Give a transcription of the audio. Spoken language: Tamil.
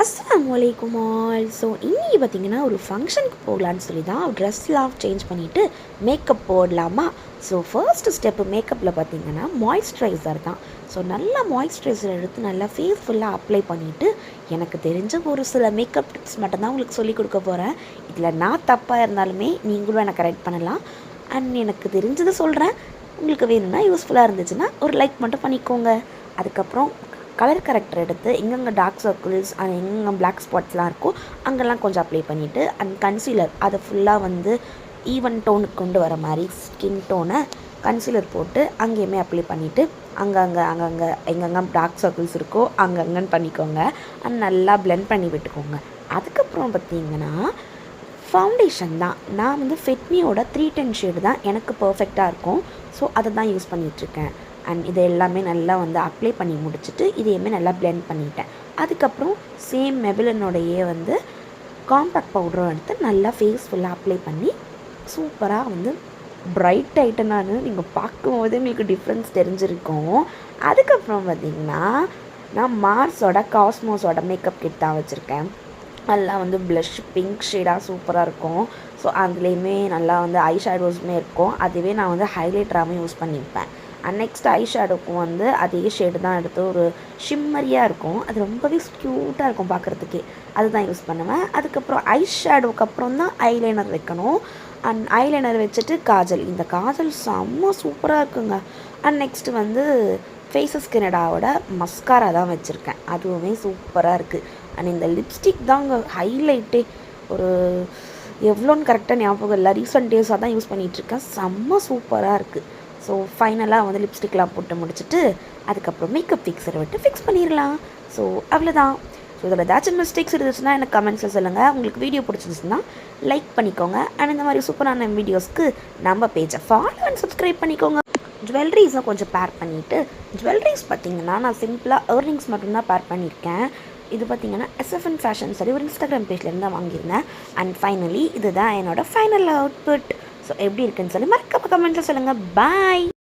அஸ்ஸலாமு அலைக்கும் ஆல். ஸோ இன்றைக்கி பார்த்திங்கன்னா ஒரு ஃபங்க்ஷனுக்கு போகலான்னு சொல்லி தான் ட்ரெஸ்லாம் சேஞ்ச் பண்ணிவிட்டு மேக்கப் போடலாமா. ஸோ ஃபர்ஸ்ட்டு ஸ்டெப்பு மேக்கப்பில் பார்த்திங்கன்னா மாய்ஸ்சரைசர் தான். ஸோ நல்லா மாய்ஸ்சரைசர் எடுத்து நல்லா ஃபேஸ் ஃபுல்லாக அப்ளை பண்ணிவிட்டு எனக்கு தெரிஞ்ச ஒரு சில மேக்கப் டிப்ஸ் மட்டும்தான் உங்களுக்கு சொல்லிக் கொடுக்க போகிறேன். இதில் நான் தப்பாக இருந்தாலுமே நீங்களும் எனக்கு கரெக்ட் பண்ணலாம். அண்ட் எனக்கு தெரிஞ்சதை சொல்கிறேன். உங்களுக்கு வேணும்னா யூஸ்ஃபுல்லாக இருந்துச்சுன்னா ஒரு லைக் மட்டும் பண்ணிக்கோங்க. அதுக்கப்புறம் கலர் கரெக்டர் எடுத்து எங்கெங்கே டார்க் சர்க்கிள்ஸ் அண்ட் எங்கெங்கே பிளாக் ஸ்பாட்ஸ்லாம் இருக்கோ அங்கெல்லாம் கொஞ்சம் அப்ளை பண்ணிவிட்டு அண்ட் கன்சீலர் அதை ஃபுல்லாக வந்து ஈவன் டோனுக்கு கொண்டு வர மாதிரி ஸ்கின் டோனை கன்சீலர் போட்டு அங்கேயுமே அப்ளை பண்ணிவிட்டு அங்கங்கே எங்கெங்கே டார்க் சர்க்கிள்ஸ் இருக்கோ அங்கங்கன்னு பண்ணிக்கோங்க. அண்ட் நல்லா பிளெண்ட் பண்ணி விட்டுக்கோங்க. அதுக்கப்புறம் பார்த்திங்கன்னா ஃபவுண்டேஷன் தான். நான் வந்து ஃபிட்மியோட 310 ஷேடு தான் எனக்கு பர்ஃபெக்டாக இருக்கும். ஸோ அதை தான் யூஸ் பண்ணிகிட்ருக்கேன். அண்ட் இது எல்லாமே நல்லா வந்து அப்ளை பண்ணி முடிச்சுட்டு இதையுமே நல்லா பிளெண்ட் பண்ணிட்டேன். அதுக்கப்புறம் சேம் மெபிலனோடையே வந்து காம்பேக்ட் பவுடரும் எடுத்து நல்லா ஃபேஸ் ஃபுல்லாக அப்ளை பண்ணி சூப்பராக வந்து பிரைட் ஆகிட்டேன் நான். நீங்கள் பார்க்கும்போது உங்களுக்கு டிஃப்ரென்ஸ் தெரிஞ்சிருக்கும். அதுக்கப்புறம் பார்த்திங்கன்னா நான் மார்ஸோட காஸ்மோஸோட மேக்கப் கிட் தான் வச்சுருக்கேன். நல்லா வந்து ப்ளஷ் பிங்க் ஷேடாக சூப்பராக இருக்கும். ஸோ அதுலேயுமே நல்லா வந்து ஐ ஷேடோஸுமே இருக்கும். அதுவே நான் வந்து ஹைலைட்டராகவும் யூஸ் பண்ணியிருப்பேன். அண்ட் நெக்ஸ்ட் ஐ ஷேடோக்கும் வந்து அதே ஷேடு தான் எடுத்து ஒரு ஷிம்மரியாக இருக்கும். அது ரொம்பவே க்யூட்டாக இருக்கும் பார்க்குறதுக்கே. அதுதான் யூஸ் பண்ணுவேன். அதுக்கப்புறம் ஐ ஷேடோவுக்கு அப்புறம் தான் ஐலைனர் வைக்கணும். அண்ட் ஐலைனர் வச்சுட்டு காஜல். இந்த காஜல் செம்ம சூப்பராக இருக்குங்க. அண்ட் நெக்ஸ்ட்டு வந்து ஃபேஸஸ் கெனடாவோட மஸ்காரா தான் வச்சுருக்கேன். அதுவுமே சூப்பராக இருக்குது. அண்ட் இந்த லிப்ஸ்டிக் தாங்க ஹைலைட்டே. ஒரு எவ்வளோன்னு கரெக்டாக ஞாபகம் இல்லை. ரீசெண்ட் டேஸாக தான் யூஸ் பண்ணிகிட்ருக்கேன். செம்ம சூப்பராக இருக்குது. ஸோ ஃபைனலாக வந்து லிப்ஸ்டிக்லாம் போட்டு முடிச்சுட்டு அதுக்கப்புறம் மேக்கப் ஃபிக்ஸரை விட்டு ஃபிக்ஸ் பண்ணிடலாம். ஸோ அவ்வளோதான். ஸோ இதில் ஏதாச்சும் மிஸ்டேக்ஸ் இருந்துச்சுன்னா எனக்கு கமெண்ட்ஸில் சொல்லுங்கள். உங்களுக்கு வீடியோ பிடிச்சிருந்துச்சுன்னா லைக் பண்ணிக்கோங்க. அண்ட் இந்த மாதிரி சூப்பரான வீடியோஸ்க்கு நம்ம பேஜை ஃபாலோ அண்ட் சப்ஸ்கிரைப் பண்ணிக்கோங்க. ஜுவல்லரிஸும் கொஞ்சம் பேர் பண்ணிவிட்டு ஜுவல்லரிஸ் பார்த்திங்கன்னா நான் சிம்பிளாக இயர்ரிங்ஸ் மட்டும்தான் பேர் பண்ணியிருக்கேன். இது பார்த்திங்கன்னா SFN ஃபேஷன் சொல்லி ஒரு இன்ஸ்டாகிராம் பேஜ்லேருந்து தான் வாங்கியிருந்தேன். அண்ட் ஃபைனலி இதுதான் என்னோடய ஃபைனல் அவுட்புட். ஸோ எப்படி இருக்குன்னு சொல்லி மறக்காம கமெண்ட்டில் சொல்லுங்கள். பாய்.